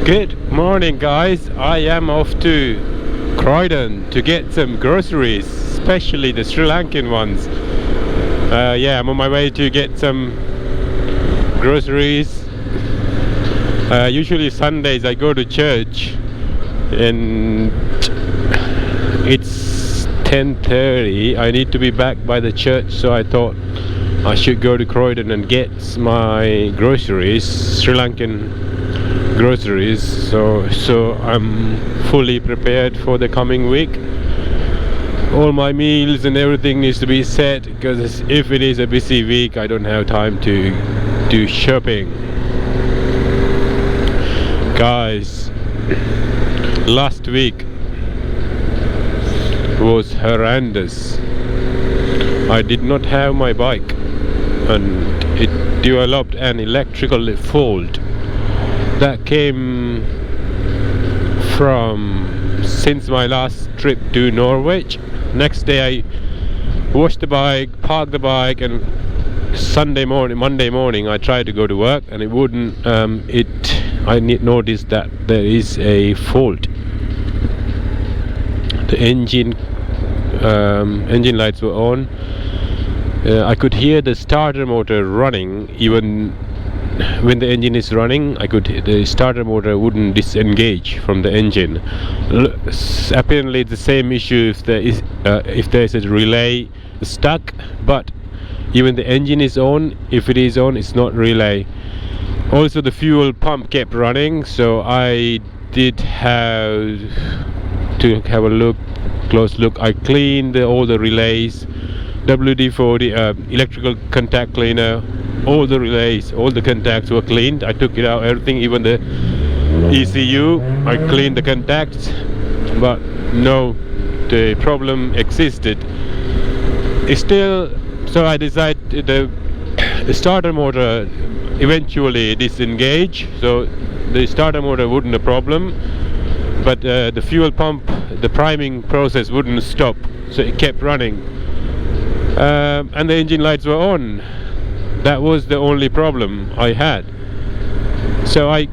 Good morning, guys. I am off to Croydon to get some groceries, especially the Sri Lankan ones. I'm on my way to get some groceries. Usually Sundays I go to church, and it's 10:30. I need to be back by the church, so I thought I should go to Croydon and get my groceries, Sri Lankan groceries, so I'm fully prepared for the coming week. All my meals and everything needs to be set, because if it is a busy week I don't have time to do shopping. Guys, last week was horrendous. I did not have my bike and it developed an electrical fault that came from since my last trip to Norwich. Next day I washed the bike, parked the bike, and Monday morning I tried to go to work and it wouldn't. I noticed that there is a fault. The engine lights were on. I could hear the starter motor running even when the engine is running. The starter motor wouldn't disengage from the engine. Apparently it's the same issue if there is a relay stuck, but even the engine is on. If it is on, it's not relay. Also the fuel pump kept running, so I did have to have a close look. I cleaned all the relays, WD-40 electrical contact cleaner. All the relays, all the contacts were cleaned. I took it out, everything, even the ECU. I cleaned the contacts, but no, the problem existed. So I decided the starter motor eventually disengaged, so the starter motor wouldn't a problem, but the fuel pump, the priming process wouldn't stop, so it kept running, and the engine lights were on. That was the only problem I had. So I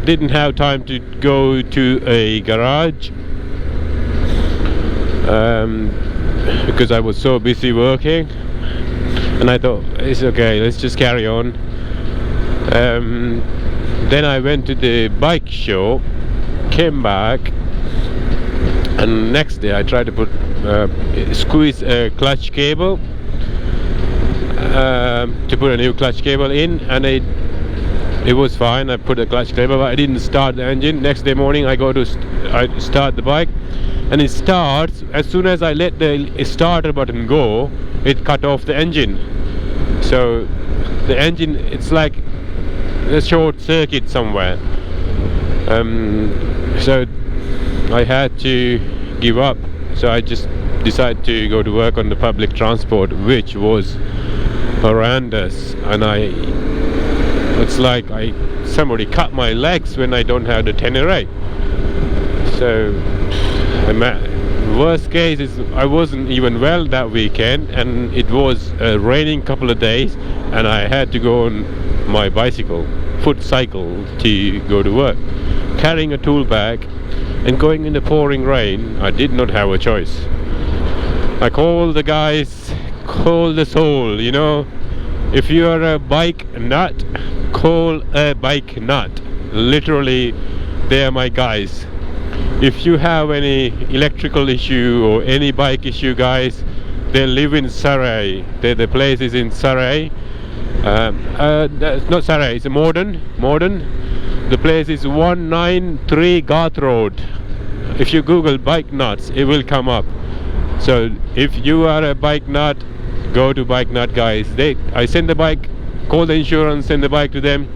didn't have time to go to a garage because I was so busy working, and I thought it's okay, let's just carry on. Then I went to the bike show, came back, and next day I tried to squeeze a clutch cable, to put a new clutch cable in, and it was fine. I put a clutch cable, but I didn't start the engine. Next day morning I start the bike, and it starts. As soon as I let the starter button go, it cut off the engine. So the engine, it's like a short circuit somewhere. So I had to give up. So I just decided to go to work on the public transport, which was horrendous, and it's like somebody cut my legs when I don't have the Tenere. So the worst case is I wasn't even well that weekend, and it was raining couple of days, and I had to go on my foot cycle to go to work, carrying a tool bag and going in the pouring rain. I did not have a choice. I called the guys, call the soul, if you are a bike nut, call a bike nut. Literally, they are my guys. If you have any electrical issue or any bike issue, guys, they live in Surrey. The place is in Surrey. Not Surrey, it's Morden. The place is 193 Garth Road. If you Google bike nuts, it will come up. So if you are a bike nut, go to bike nut guys. I send the bike, call the insurance, send the bike to them.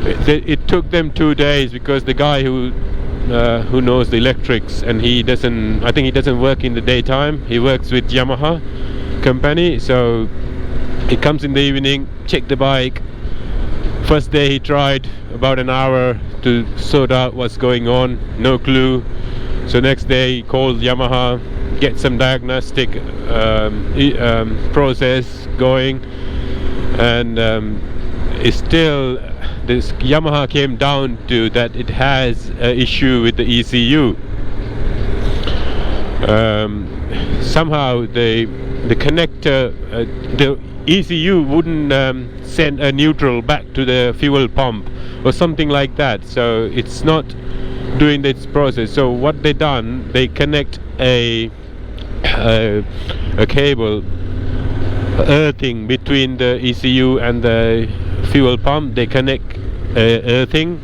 It took them 2 days because the guy who knows the electrics, and I think he doesn't work in the daytime. He works with Yamaha company, so he comes in the evening, check the bike. First day he tried about an hour to sort out what's going on, no clue. So next day he called Yamaha, get some diagnostic process going, and it's still, this Yamaha came down to that it has an issue with the ECU. Somehow the connector, the ECU wouldn't send a neutral back to the fuel pump or something like that, so it's not doing its process. So what they done, they connect a cable earthing between the ECU and the fuel pump. They connect earthing,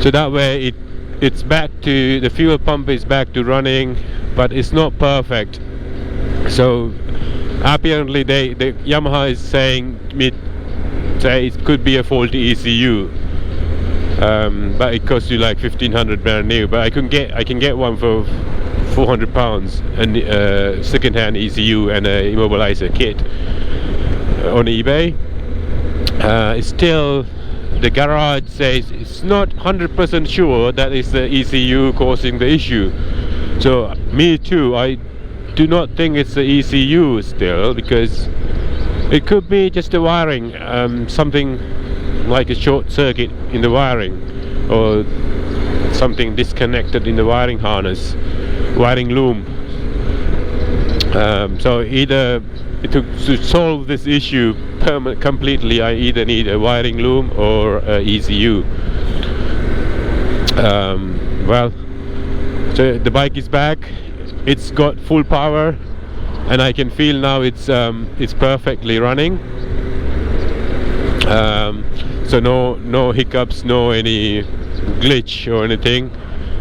so that way it's back to, the fuel pump is back to running, but it's not perfect. So apparently the Yamaha is saying it could be a faulty ECU, but it costs you like 1,500 brand new, but I can get one for £400 and second-hand ECU and a immobilizer kit on eBay. It's still, the garage says it's not 100% sure that it's the ECU causing the issue. So me too, I do not think it's the ECU still, because it could be just the wiring, something like a short circuit in the wiring, or something disconnected in the wiring harness, wiring loom. So either to solve this issue completely, I either need a wiring loom or ECU. Well, so the bike is back, it's got full power, and I can feel now it's perfectly running. So no hiccups, no any glitch or anything,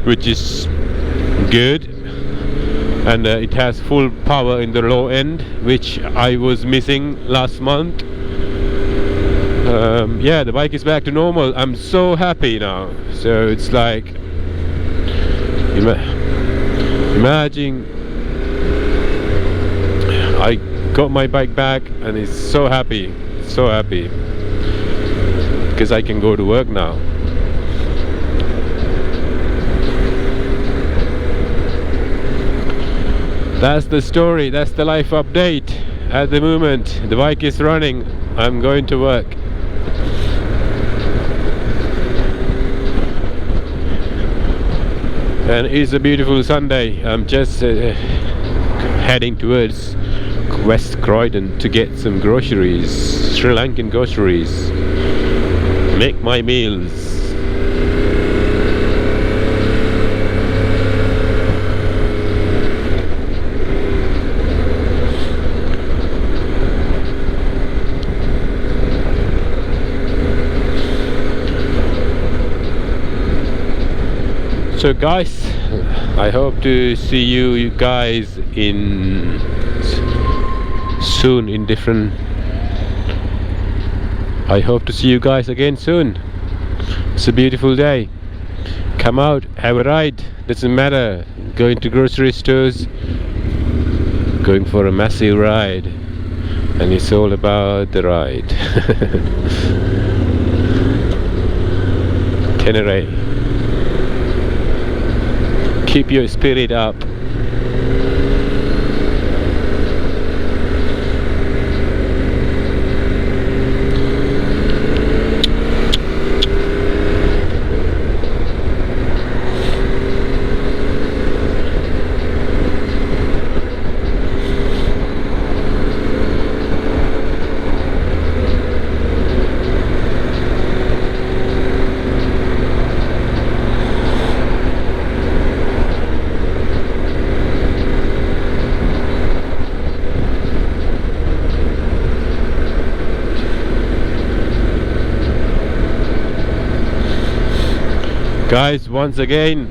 which is good. And it has full power in the low end, which I was missing last month. Yeah, the bike is back to normal. I'm so happy now. So it's like, imagine I got my bike back, and it's so happy, because I can go to work now. That's the story, that's the life update. At the moment, the bike is running, I'm going to work. And it's a beautiful Sunday. I'm just heading towards West Croydon to get some groceries, Sri Lankan groceries, make my meals. So guys, I hope to see you guys in soon in different, I hope to see you guys again soon. It's a beautiful day. Come out, have a ride, doesn't matter, going to grocery stores, going for a massive ride, and it's all about the ride. Tenere, keep your spirit up. Guys, once again,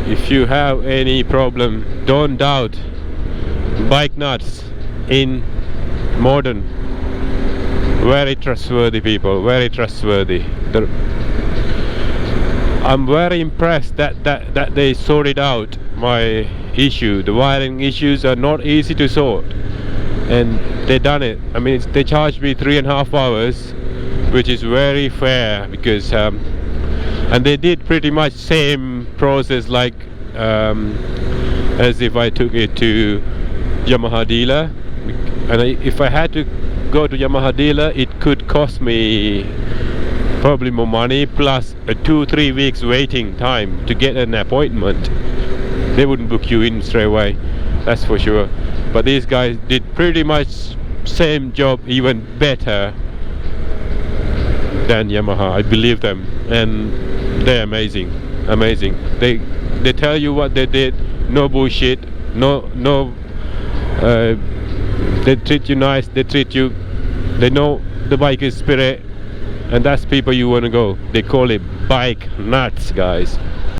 if you have any problem, don't doubt Bike Nuts in Morden. Very trustworthy people, very trustworthy. I'm very impressed that they sorted out my issue. The wiring issues are not easy to sort, and they done it. I mean, they charged me 3.5 hours, which is very fair, because and they did pretty much same process like as if I took it to Yamaha dealer. And if I had to go to Yamaha dealer, it could cost me probably more money plus a 2-3 weeks waiting time to get an appointment. They wouldn't book you in straight away, that's for sure. But these guys did pretty much same job, even better than Yamaha. I believe them, and they're amazing. They tell you what they did, no bullshit, no they treat you nice, they know the bike is spirit, and that's people you want to go. They call it bike nuts, guys.